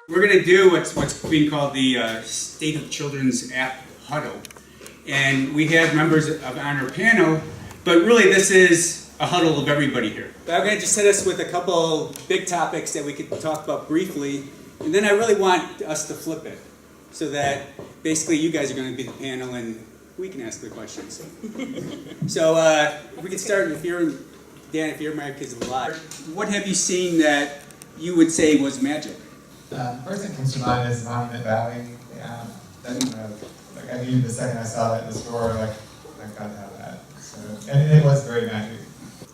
We're going to do what's being called the State of Children's App Huddle. And we have members on our panel, but really this is a huddle of everybody here. But I'm going to just hit us with a couple big topics that we could talk about briefly, and then I really want us to flip it, so that basically you guys are going to be the panel and we can ask the questions. So we can start, if you're, Dan, if your mic is live, what have you seen that you would say was magic? First thing that comes to mind is Monument Valley. Yeah, like I knew the second I saw that in the store, like I gotta have that. So, and it was very magic.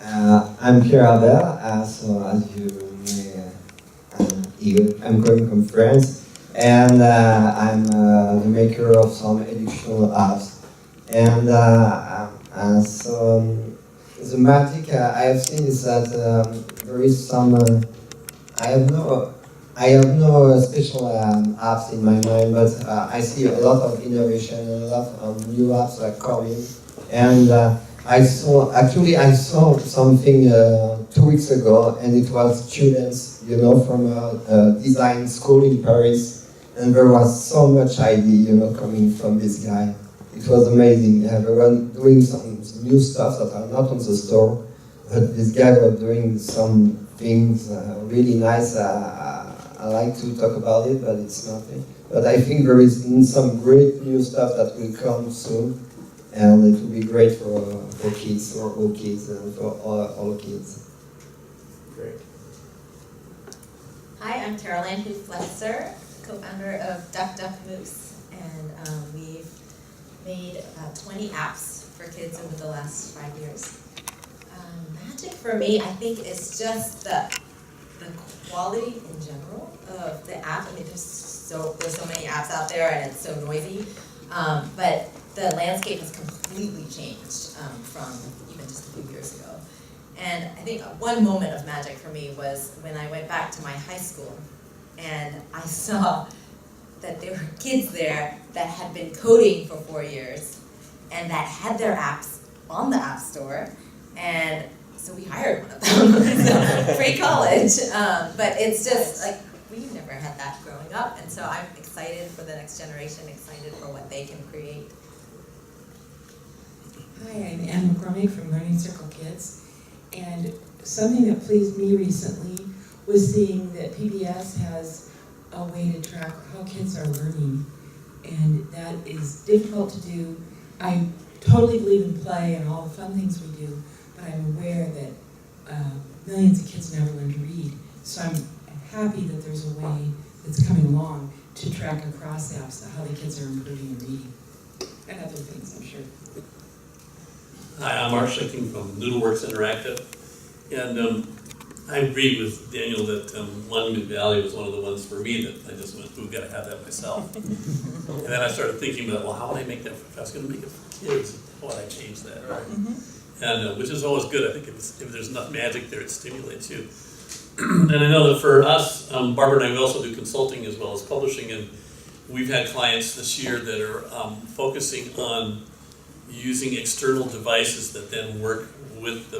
I'm Pierre, so as you may, I'm coming from France, and I'm the maker of some educational apps. And so the magic I have seen is that there is some. I have no special apps in my mind, but I see a lot of innovation and a lot of new apps are coming. And I saw something 2 weeks ago, and it was students, from a design school in Paris, and there was so much idea, coming from this guy. It was amazing. Everyone doing some new stuff that are not on the store, but this guy was doing some things really nice. I like to talk about it, but it's nothing. But I think there is some great new stuff that will come soon, and it will be great for kids, or all kids, and for all kids. Great. Hi, I'm Caroline Huflexer, co-founder of Duck Duck Moose, and we've made about 20 apps for kids over the last 5 years. Magic for me, I think, is just the quality in general of the app. I mean, there's so many apps out there, and it's so noisy. But the landscape has completely changed from even just a few years ago. And I think one moment of magic for me was when I went back to my high school, and I saw that there were kids there that had been coding for 4 years, and that had their apps on the App Store, and so we hired one of them, pre-college, but it's just like, we never had that growing up, and so I'm excited for the next generation, excited for what they can create. Hi, I'm McCormick from Learning Circle Kids, and something that pleased me recently was seeing that PBS has a way to track how kids are learning, and that is difficult to do. I totally believe in play and all the fun things we do, but I'm aware that millions of kids never learn to read. So I'm happy that there's a way that's coming along to track across apps how the kids are improving in reading. And other things, I'm sure. Hi, I'm Mark Schlichting from Noodleworks Interactive. And I agree with Daniel that Monument Valley was one of the ones for me that I just went, we've got to have that myself. And then I started thinking about, well, how would I make that, if I was going to make it for kids, how would I change that? Right. And which is always good. I think if there's enough magic there, it stimulates you. And I know that for us, Barbara and I, we also do consulting as well as publishing, and we've had clients this year that are focusing on using external devices that then work with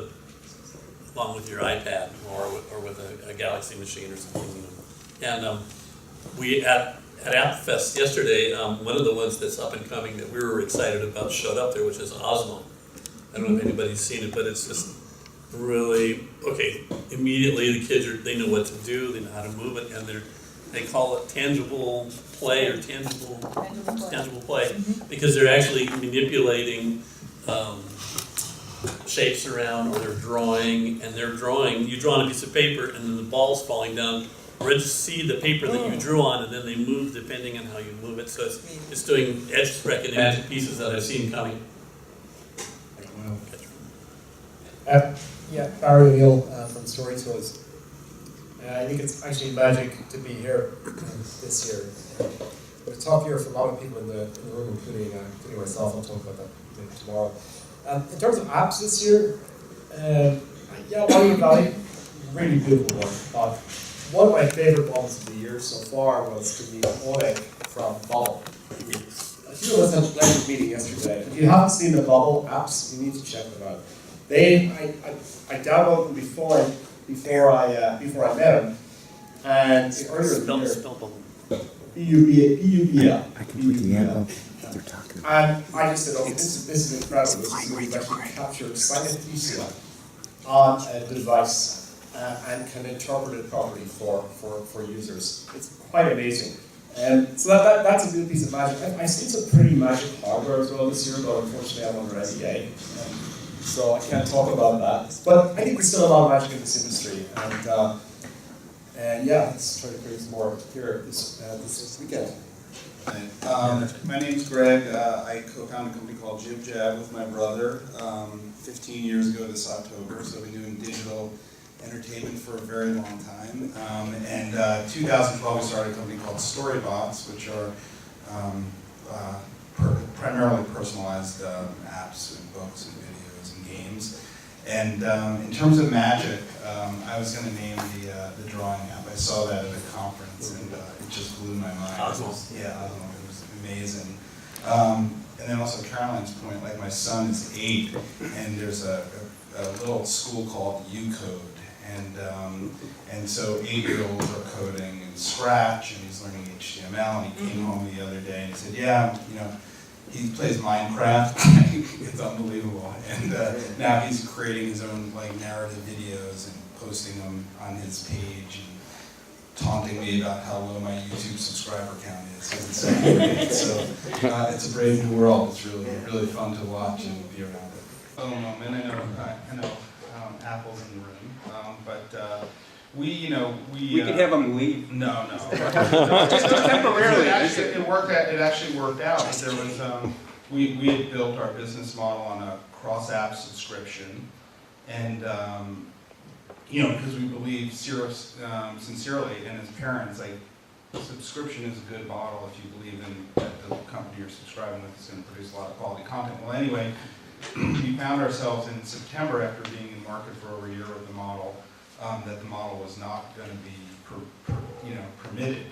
along with your iPad or with a Galaxy machine or something. And we at AppFest yesterday, one of the ones that's up and coming that we were excited about showed up there, which is Osmo. I don't know if anybody's seen it, but it's just really, okay, immediately the kids they know what to do, they know how to move it, and they call it tangible play or tangible play, because they're actually manipulating shapes around, or they're drawing, you draw on a piece of paper, and then the ball's falling down, or just see the paper that you drew on, and then they move depending on how you move it. So it's doing edge recognition pieces that I've seen coming. Yeah, Barry O'Neill from StoryToys. I think it's actually magic to be here this year. It was a tough year for a lot of people in the room, including myself. I'll talk about that tomorrow. In terms of apps this year, Monument Valley, really beautiful one. One of my favorite ones of the year so far was to meet Oleg from Bubble. You know, at the meeting yesterday. If you haven't seen the Bubble apps, you need to check them out. I downloaded them before I met him, And earlier in the year, EUBL. I can put the ad up that they're talking about. And I just said, oh, this is incredible. This is where you've actually captured synesthesia on a device and can interpret it properly for users. It's quite amazing. So that's a good piece of magic. I've seen some pretty magic hardware as well this year, but unfortunately I'm under NDA. So I can't talk about that. But I think there's still a lot of magic in this industry. And yeah, let's try to create some more here this weekend. My name's Gregg. I co-founded a company called JibJab with my brother 15 years ago this October. So we've been doing digital entertainment for a very long time. And 2012 we started a company called Storybots, which are primarily personalized apps and books and videos and games. And in terms of magic, I was going to name the drawing app. I saw that at a conference and it just blew my mind. Awesome. Yeah, it was amazing. And then also Caroline's point, like my son is 8 and there's a little school called UCode. And so 8-year-olds are coding in Scratch and he's learning HTML and he came home the other day and he said, yeah, he plays Minecraft. It's unbelievable. And now he's creating his own narrative videos and posting them on his page and taunting me about how low my YouTube subscriber count is. It's so great. So it's a brave new world. It's really fun to watch and be around it. Oh, and I know Apple's in the room, but we We could have them leave. No. Just temporarily. It actually worked out. There was we had built our business model on a cross-app subscription, and because we believe sincerely, and as parents, subscription is a good model if you believe in that the company you're subscribing with is going to produce a lot of quality content. Well, anyway, we found ourselves in September after being in market for over a year with the model. That the model was not going to be permitted.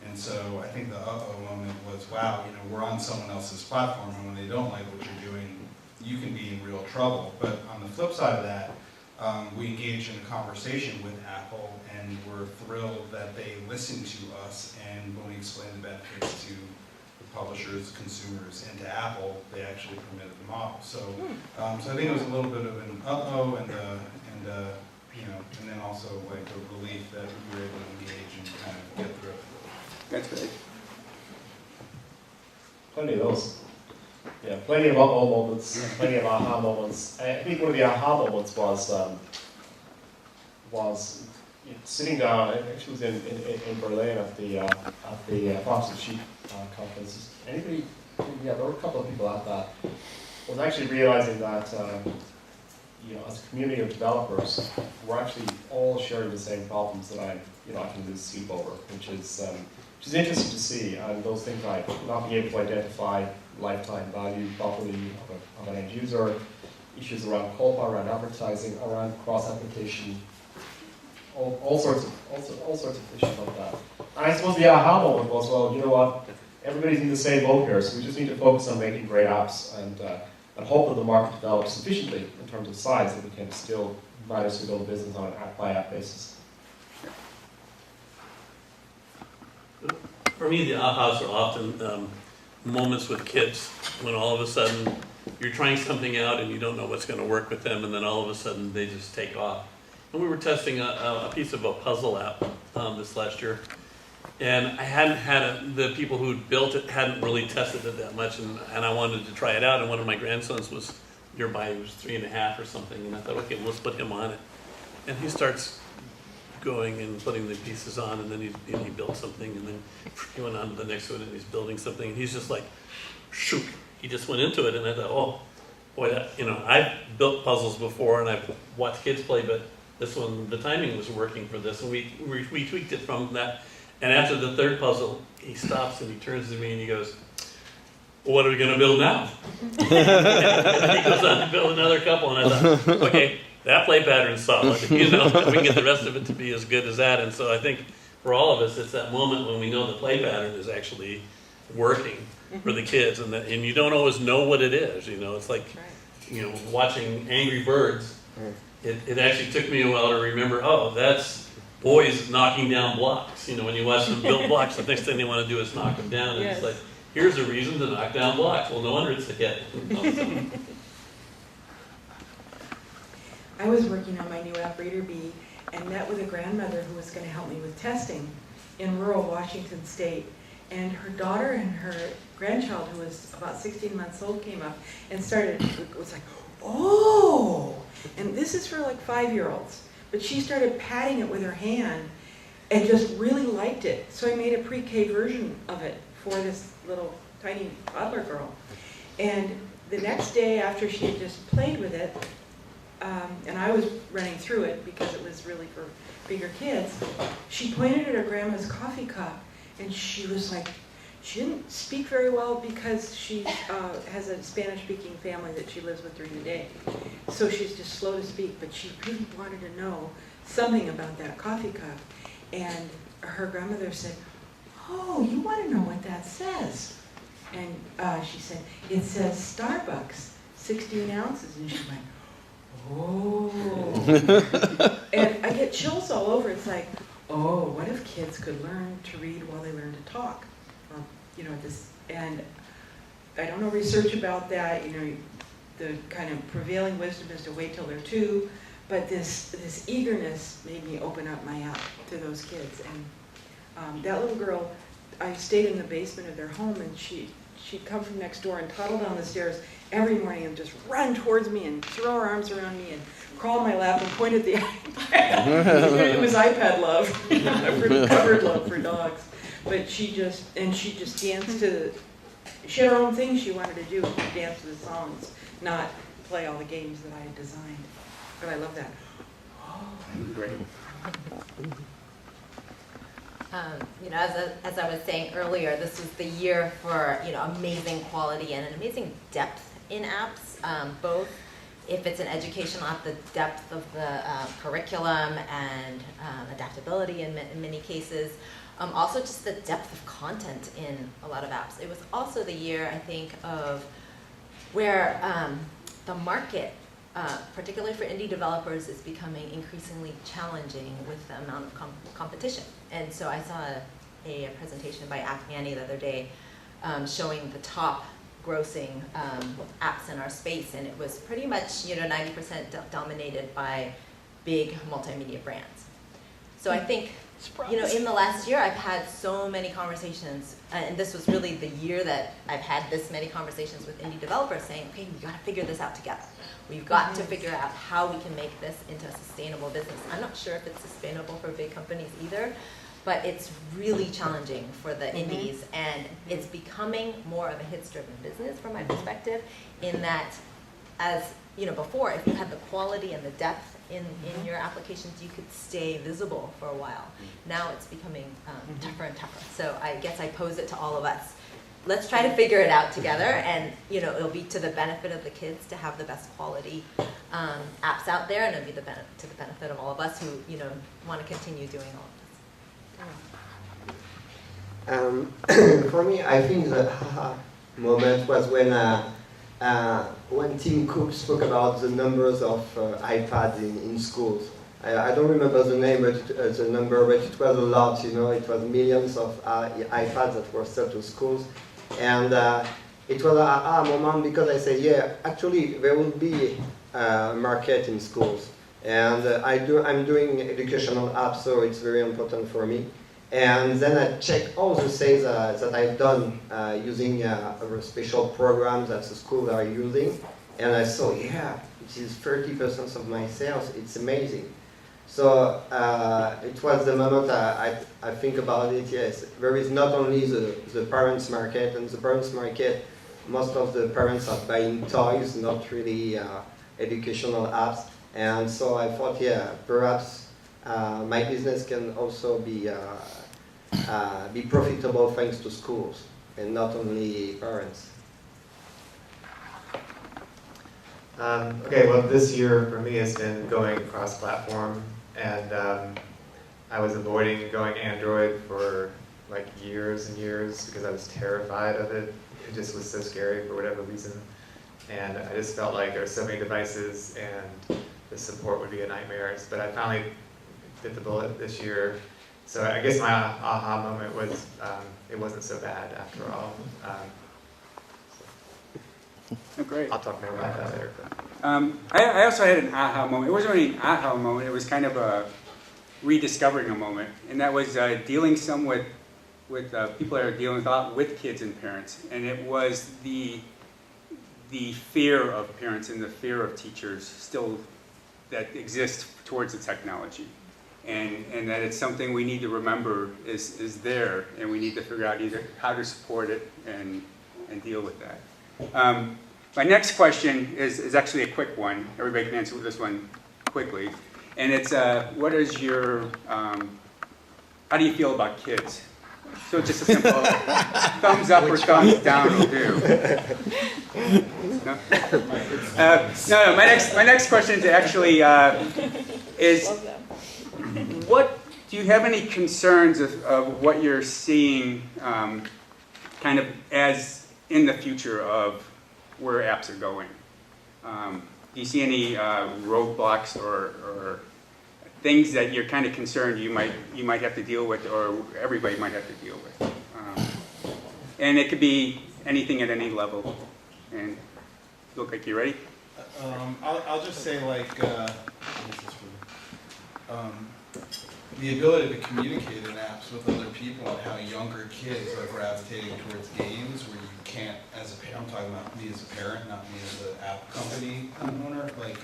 And so I think the uh-oh moment was, wow, we're on someone else's platform, and when they don't like what you're doing, you can be in real trouble. But on the flip side of that, we engaged in a conversation with Apple, and we're thrilled that they listened to us, and when we explained the benefits to the publishers, consumers, and to Apple, they actually permitted the model. So I think it was a little bit of an uh-oh and then also a relief that we were able to engage and kind of get through it. That's great. Plenty of those. Yeah, plenty of uh-oh moments, plenty of aha moments. I think one of the aha moments was sitting down. I actually was in Berlin at the Fox and Sheep conference. Anybody? Yeah, there were a couple of people at that. I was actually realizing that as a community of developers, we're actually all sharing the same problems that I can lose sleep over, which is interesting to see. And those things like not being able to identify lifetime value properly of an end user, issues around COPA, around advertising, around cross-application, all sorts of issues like that. And I suppose the aha moment was, well, you know what? Everybody's in the same boat here, so we just need to focus on making great apps and hope that the market develops sufficiently in terms of size that we can still manage to build a business on an app-by-app basis. For me, the ahas are often moments with kids when all of a sudden you're trying something out and you don't know what's going to work with them, and then all of a sudden they just take off. And we were testing a piece of a puzzle app this last year, and I hadn't had the people who built it hadn't really tested it that much, and I wanted to try it out. And one of my grandsons was nearby; he was 3.5 or something, and I thought, okay, let's put him on it. And he starts going and putting the pieces on, and then he built something, and then he went on to the next one, and he's building something, and he's just like, shoot! He just went into it, and I thought, oh, boy, I've built puzzles before, and I've watched kids play, but this one, the timing was working for this, and we tweaked it from that. And after the third puzzle, he stops and he turns to me and he goes, well, what are we going to build now? And he goes on to build another couple, and I thought, okay, that play pattern's solid. We can get the rest of it to be as good as that. And so I think for all of us, it's that moment when we know the play pattern is actually working for the kids, and you don't always know what it is. It's like, watching Angry Birds. It actually took me a while to remember, oh, that's boys knocking down blocks. You know, when you watch them build blocks, the next thing they want to do is knock them down. And it's Yes. like, here's a reason to knock down blocks. Well, no wonder it's a hit. I was working on my new app, Reader Bee, and met with a grandmother who was going to help me with testing in rural Washington State. And her daughter and her grandchild, who was about 16 months old, came up and was like, oh! And this is for like 5-year-olds. But she started patting it with her hand and just really liked it. So I made a pre-K version of it for this little tiny toddler girl. And the next day after she had just played with it, and I was running through it because it was really for bigger kids, she pointed at her grandma's coffee cup, and she was like, she didn't speak very well because she has a Spanish-speaking family that she lives with during the day. So she's just slow to speak, but she really wanted to know something about that coffee cup. And her grandmother said, oh, you want to know what that says? And she said, it says Starbucks, 16 ounces. And she went, oh. And I get chills all over. It's like, oh, what if kids could learn to read while they learn to talk? Or, you know, this, and I don't know research about that. You know, the kind of prevailing wisdom is to wait till they're 2, but this eagerness made me open up my app to those kids. And that little girl, I stayed in the basement of their home, and she'd come from next door and toddle down the stairs every morning and just run towards me and throw her arms around me and crawl in my lap and point at the iPad. It was iPad love, for covered love for dogs. But she just danced to, she had her own thing she wanted to do, dance to the songs, not play all the games that I had designed. But I love that. Oh. Great. You know, as I was saying earlier, this was the year for, you know, amazing quality and an amazing depth in apps, both if it's an educational app, the depth of the curriculum and adaptability in many cases, also just the depth of content in a lot of apps. It was also the year, I think, of where the market, particularly for indie developers, is becoming increasingly challenging with the amount of competition. And so I saw a presentation by App Annie the other day showing the top grossing apps in our space, and it was pretty much, you know, 90% dominated by big multimedia brands. So I think, you know, in the last year I've had so many conversations, and this was really the year that I've had this many conversations with indie developers saying, okay, we got to figure this out together. We've got to figure out how we can make this into a sustainable business. I'm not sure if it's sustainable for big companies either, but it's really challenging for the indies, and it's becoming more of a hits-driven business from my perspective, in that, as you know, before, if you had the quality and the depth in your applications, you could stay visible for a while. Now it's becoming tougher and tougher. So I guess I pose it to all of us. Let's try to figure it out together, and you know, it'll be to the benefit of the kids to have the best quality apps out there, and it'll be to the benefit of all of us who, you know, want to continue doing all of this. For me, I think the haha moment was when Tim Cook spoke about the numbers of iPads in schools. I don't remember the name, but the number, but it was a lot. You know, it was millions of iPads that were sold to schools, and it was a aha moment because I said, yeah, actually there will be a market in schools, and I'm doing educational apps, so it's very important for me. And then I checked all the sales that I've done using special programs that the schools are using, and I saw, yeah, it is 30% of my sales. It's amazing. So it was the moment I think about it. Yes, there is not only the parents market, and the parents market, most of the parents are buying toys, not really educational apps. And so I thought, yeah, perhaps my business can also be profitable thanks to schools and not only parents. Okay, well, this year for me has been going cross-platform, and I was avoiding going Android for like years and years because I was terrified of it. It just was so scary for whatever reason, and I just felt like there were so many devices and the support would be a nightmare. But I finally bit the bullet this year. So I guess my aha moment was it wasn't so bad after all. Oh, great. I'll talk more about that later. I also had an aha moment. It wasn't really an aha moment. It was kind of a rediscovering a moment, and that was dealing some with people that are dealing a lot with kids and parents, and it was the fear of parents and the fear of teachers still that exists towards the technology, and that it's something we need to remember is there, and we need to figure out either how to support it and deal with that. My next question is actually a quick one. Everybody can answer this one quickly. And it's, what is your, how do you feel about kids? So just a simple thumbs up or thumbs down will do. No? No, my next question is actually is, what, do you have any concerns of what you're seeing kind of as in the future of where apps are going? Do you see any roadblocks or things that you're kind of concerned you might have to deal with, or everybody might have to deal with? And it could be anything at any level. And you look like you're ready. I'll just say, like, the ability to communicate in apps with other people and how younger kids are gravitating towards games where you can't, I'm talking about me as a parent, not me as an app company owner, like,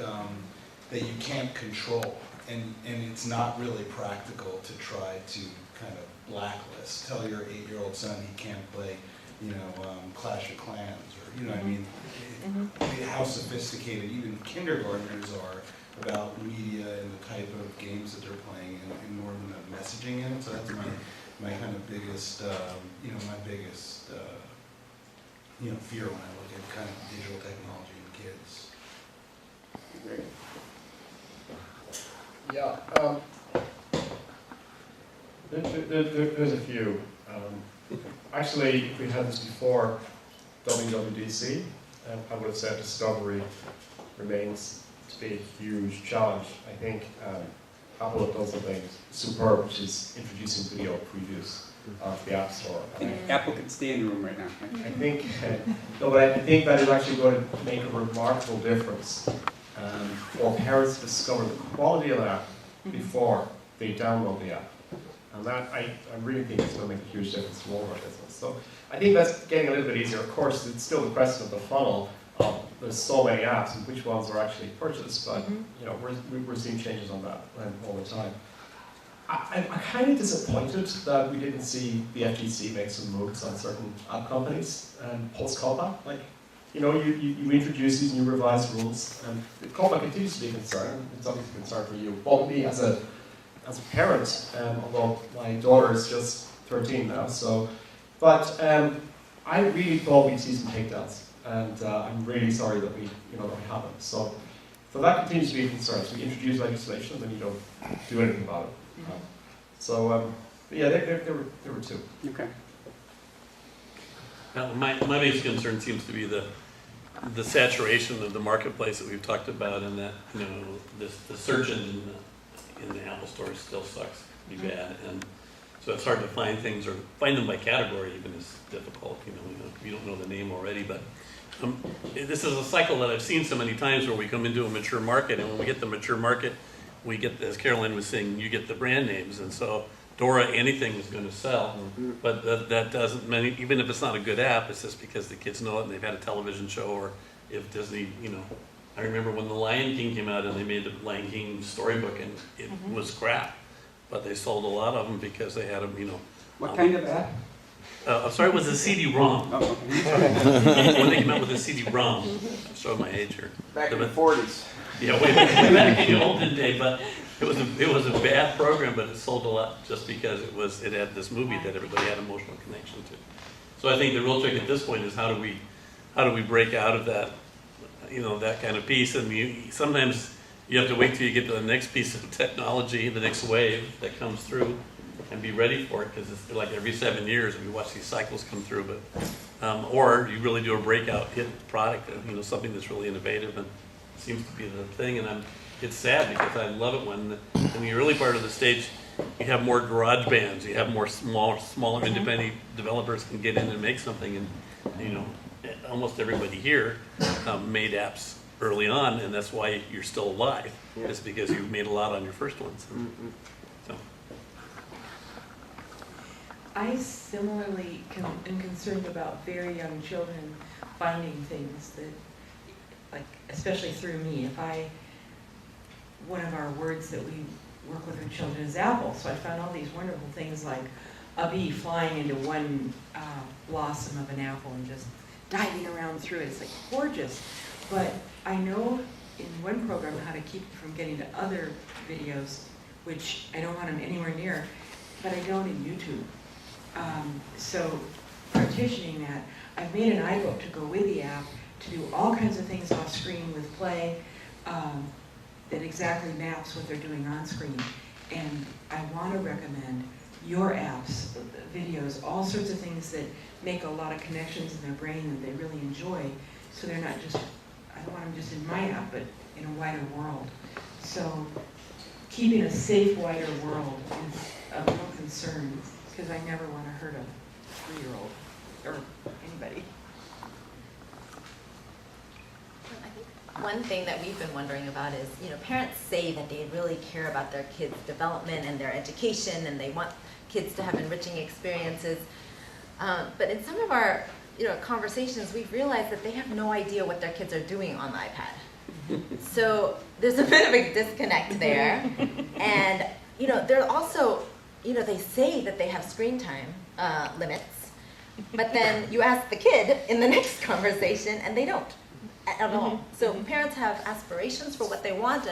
that you can't control. And it's not really practical to try to kind of blacklist. Tell your 8-year-old son he can't play, Clash of Clans, or, you know what I mean? How sophisticated even kindergartners are about media and the type of games that they're playing, and more than the messaging in it. So that's my kind of biggest, my biggest, fear when I look at kind of digital technology and kids. Great. Yeah, there's a few. Actually, we had this before WWDC, and I would have said discovery remains to be a huge challenge. I think Apple have done something superb, which is introducing video previews of the App Store. Apple could stay in the room right now. I think, I think that is actually going to make a remarkable difference for parents to discover the quality of the app before they download the app. And that, I really think it's going to make a huge difference to all of our business. So I think that's getting a little bit easier. Of course, it's still the question of the funnel. There's so many apps and which ones are actually purchased, but we're seeing changes on that all the time. I'm kind of disappointed that we didn't see the FTC make some moves on certain app companies and post-COPPA. Like, you introduce these new revised rules, and COPPA continues to be a concern. It's obviously a concern for you. Well, me as a parent, although my daughter is just 13 now, but I really thought we'd see some takedowns, and I'm really sorry that we haven't. So that continues to be a concern. So we introduce legislation, then you don't do anything about it. Yeah, there were two. Okay. Now, my biggest concern seems to be the saturation of the marketplace that we've talked about, and that the search engine in the Apple Store still sucks pretty bad, and so it's hard to find things, or find them by category even is difficult. You don't know the name already, but this is a cycle that I've seen so many times where we come into a mature market, and when we get the mature market, we get, as Carolyn was saying, you get the brand names, and so Dora, anything is going to sell, but that doesn't mean, even if it's not a good app, it's just because the kids know it and they've had a television show, or if Disney, I remember when The Lion King came out and they made the Lion King storybook, and it was crap, but they sold a lot of them because they had them, What kind of app? I'm sorry, it was a CD-ROM. Oh, okay. When they came out with a CD-ROM, I'm showing my age here. Back in the 40s. Yeah, way back in the olden day, but it was a bad program, but it sold a lot just because it had this movie that everybody had emotional connection to. So I think the real trick at this point is how do we break out of that, that kind of piece, and sometimes you have to wait till you get to the next piece of technology, the next wave that comes through, and be ready for it, because it's like every 7 years we watch these cycles come through. But or you really do a breakout hit product, something that's really innovative and seems to be the thing. And it's sad because I love it when in the early part of the stage you have more garage bands, you have more smaller independent developers can get in and make something, and you know, almost everybody here made apps early on, and that's why you're still alive. Yeah. It's because you made a lot on your first ones. So. I similarly am concerned about very young children finding things that, like, especially through me. One of our words that we work with our children is apple, so I found all these wonderful things like a bee flying into one blossom of an apple and just diving around through it. It's like gorgeous. But I know in one program how to keep it from getting to other videos, which I don't want them anywhere near, but I don't in YouTube. So partitioning that, I've made an iBook to go with the app to do all kinds of things off screen with play that exactly maps what they're doing on screen. And I want to recommend your apps, videos, all sorts of things that make a lot of connections in their brain that they really enjoy. So they're not just, I don't want them just in my app, but in a wider world. So keeping a safe, wider world is a real concern, because I never want to hurt a 3-year-old or anybody. I think one thing that we've been wondering about is, you know, parents say that they really care about their kids' development and their education, and they want kids to have enriching experiences. But in some of our, you know, conversations, we've realized that they have no idea what their kids are doing on the iPad. So there's a bit of a disconnect there. And, you know, they're also, you know, they say that they have screen time limits, but then you ask the kid in the next conversation and they don't at all. So parents have aspirations for what they want,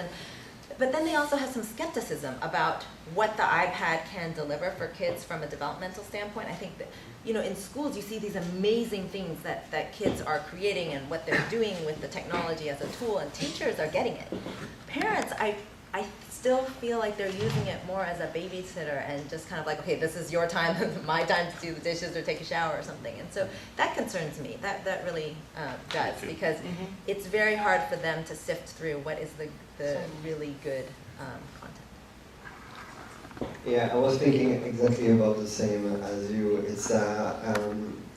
but then they also have some skepticism about what the iPad can deliver for kids from a developmental standpoint. I think that, you know, in schools you see these amazing things that kids are creating and what they're doing with the technology as a tool, and teachers are getting it. Parents, I still feel like they're using it more as a babysitter and just kind of like, okay, this is your time, my time to do the dishes or take a shower or something. And so that concerns me. That really does, because it's very hard for them to sift through what is the really good content. Yeah, I was thinking exactly about the same as you. It's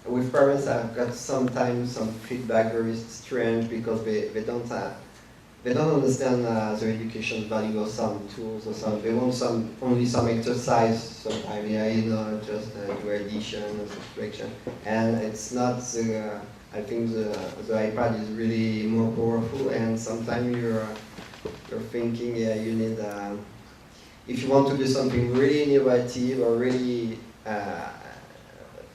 with parents, I've got sometimes some feedback very strange because they don't understand the education value of some tools or something. They want only some exercise sometimes, yeah, you know, just do addition or subtraction. And it's not I think the iPad is really more powerful, and sometimes you're thinking, yeah, you need, if you want to do something really innovative or really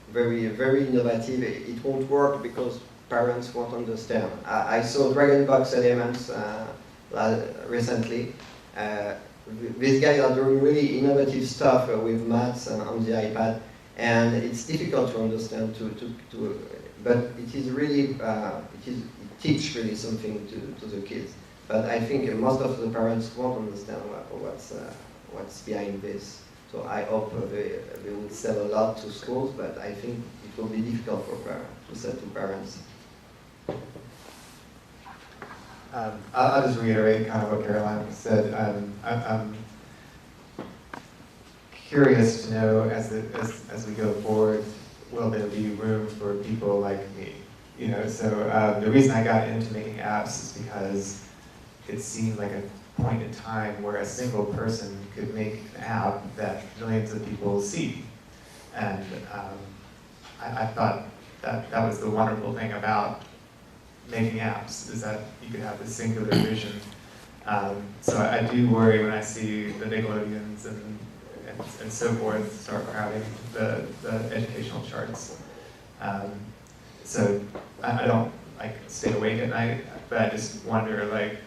very, very innovative, it won't work because parents won't understand. I saw Dragon Box Elements recently. These guys are doing really innovative stuff with maths on the iPad, and it's difficult to understand. But it is really it teaches really something to the kids. But I think most of the parents won't understand what's behind this. So I hope they will sell a lot to schools, but I think it will be difficult for parents to sell to parents. I'll just reiterate kind of what Caroline said. I'm curious to know as we go forward, will there be room for people like me? You know, so the reason I got into making apps is because it seemed like a point in time where a single person could make an app that millions of people see. And I thought that was the wonderful thing about making apps, is that you could have this singular vision. So I do worry when I see the Nickelodeons and so forth start crowding the educational charts. So I don't like stay awake at night, but I just wonder, like,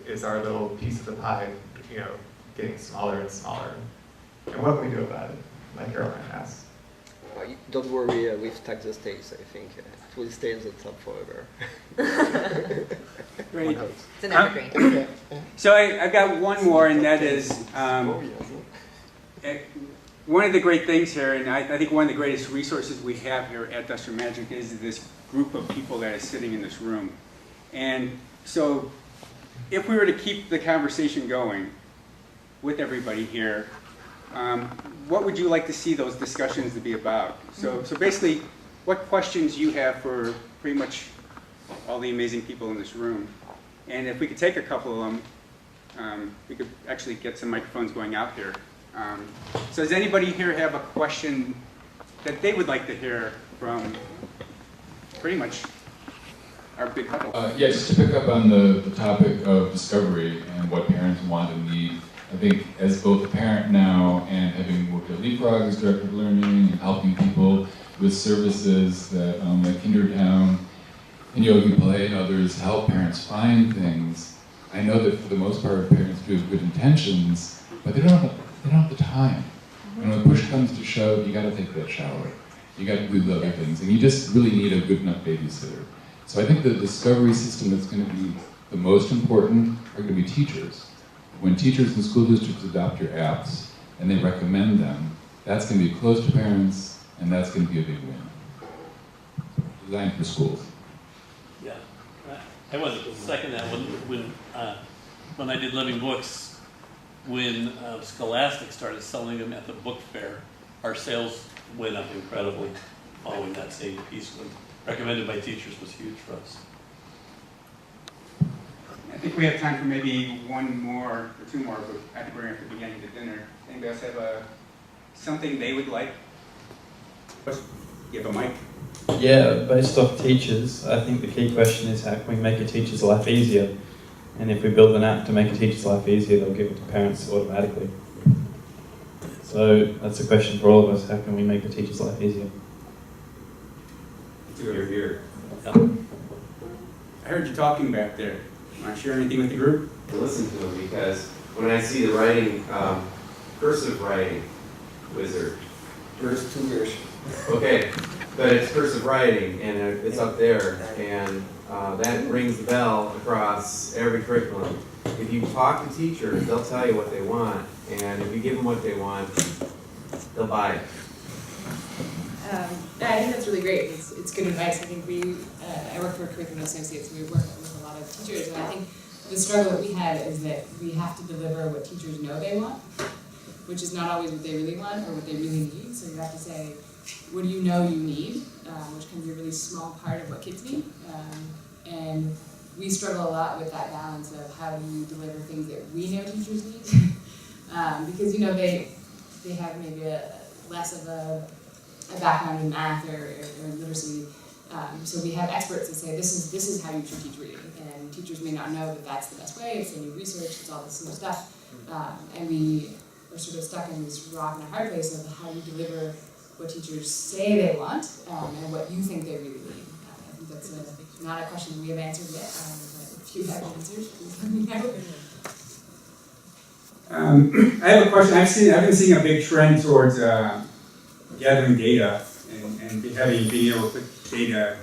is our little piece of the pie, you know, getting smaller and smaller? And what can we do about it, like Caroline asked? Don't worry with Texas States, I think. It will stay at the top forever. Great. It's an evergreen. So I've got one more, and that is one of the great things here, and I think one of the greatest resources we have here at Duster Magic is this group of people that is sitting in this room. And so if we were to keep the conversation going with everybody here, what would you like to see those discussions to be about? So basically, what questions you have for pretty much all the amazing people in this room. And if we could take a couple of them, we could actually get some microphones going out here. So does anybody here have a question that they would like to hear from pretty much our big huddle? Yeah, just to pick up on the topic of discovery and what parents want and need. I think as both a parent now and having worked at Leapfrog as director of learning and helping people with services that like Kindertown and Yogi Play and others help parents find things, I know that for the most part parents do have good intentions, but they don't have the time. And when push comes to shove, you gotta take that shower. You gotta do the other things, and you just really need a good enough babysitter. So I think the discovery system that's gonna be the most important are gonna be teachers. When teachers and school districts adopt your apps and they recommend them, that's going to be close to parents, and that's going to be a big win. Designed for schools. Yeah, I want to second that. When I did Living Books, when Scholastic started selling them at the book fair, our sales went up incredibly following that same piece. When recommended by teachers was huge for us. I think we have time for maybe one more or two more, but I think we're going to have to be getting to dinner. Anybody else have something they would like? You have a mic? Yeah, based off teachers, I think the key question is how can we make a teacher's life easier? And if we build an app to make a teacher's life easier, they'll give it to parents automatically. So that's a question for all of us, how can we make a teacher's life easier? Here. I heard you talking back there. Want to share anything with the group? Listen to them because when I see the writing, cursive writing wizard. First 2 years. Okay, but it's cursive writing and it's up there, and that rings the bell across every curriculum. If you talk to teachers, they'll tell you what they want, and if you give them what they want, they'll buy it. I think that's really great. It's good advice. I think I work for Curriculum Associates, and we work with a lot of teachers, and I think the struggle that we had is that we have to deliver what teachers know they want, which is not always what they really want or what they really need. So you have to say, what do you know you need, which can be a really small part of what kids need. And we struggle a lot with that balance of how do you deliver things that we know teachers need, because they have maybe less of a background in math or literacy. So we have experts that say this is how you should teach reading, and teachers may not know that that's the best way. It's the new research, it's all this new stuff, and we are sort of stuck in this rock and a hard place of how you deliver what teachers say they want and what you think they really need. I think that's not a question we have answered yet. But if you have answers, please let me know. I have a question. I've been seeing a big trend towards gathering data and being able to put data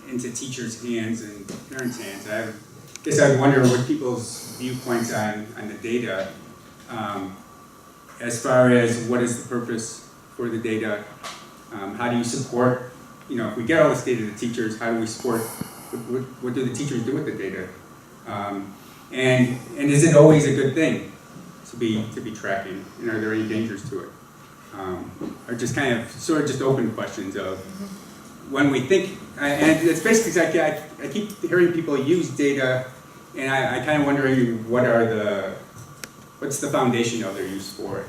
into teachers' hands and parents' hands. I guess I wonder what people's viewpoints on the data, as far as what is the purpose for the data, how do you support, if we get all this data to teachers, how do we support, what do the teachers do with the data? And is it always a good thing to be tracking, and are there any dangers to it? Or just kind of sort of just open questions of when we think, and it's basically I keep hearing people use data, and I kind of wondering what's the foundation of their use for it,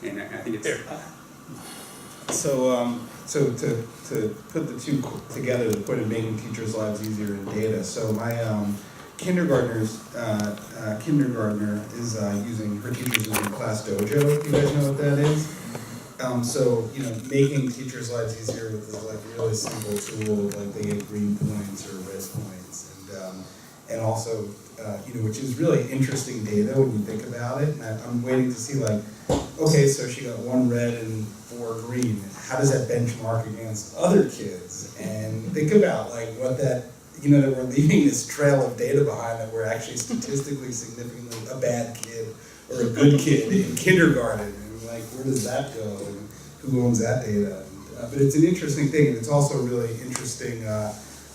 and I think it's So to put the two together to put in making teachers' lives easier in data. So my kindergartner is using her teachers using Class Dojo. You guys know what that is? So making teachers' lives easier with like a really simple tool, like they get green points or red points, and also which is really interesting data when you think about it. And I'm waiting to see okay, so she got 1 red and 4 green. How does that benchmark against other kids? And think about what that. That we're leaving this trail of data behind that we're actually statistically significantly a bad kid or a good kid in kindergarten. And where does that go? And who owns that data? But it's an interesting thing, and it's also really interesting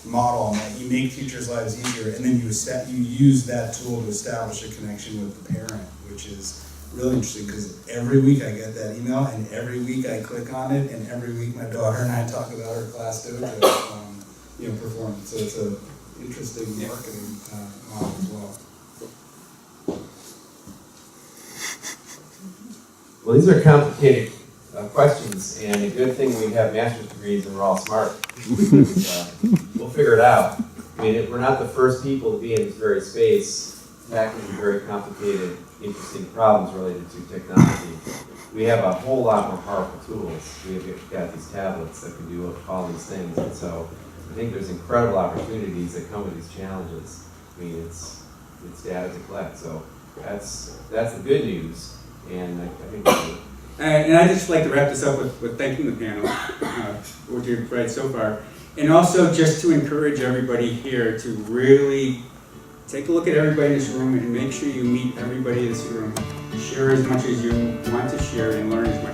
model on that. You make teachers' lives easier, and then you use that tool to establish a connection with the parent, which is really interesting because every week I get that email, and every week I click on it, and every week my daughter and I talk about her class dojo performance. So it's an interesting marketing model as well. Well, these are complicated questions, and a good thing we have master's degrees and we're all smart. We'll figure it out. I mean, we're not the first people to be in this very space tackling very complicated, interesting problems related to technology. We have a whole lot more powerful tools. We've got these tablets that can do all these things, and so I think there's incredible opportunities that come with these challenges. I mean, it's data to collect, so that's the good news, and I think and I'd just like to wrap this up with thanking the panel for what you've provided so far, and also just to encourage everybody here to really take a look at everybody in this room and make sure you meet everybody in this room. Share as much as you want to share and learn as much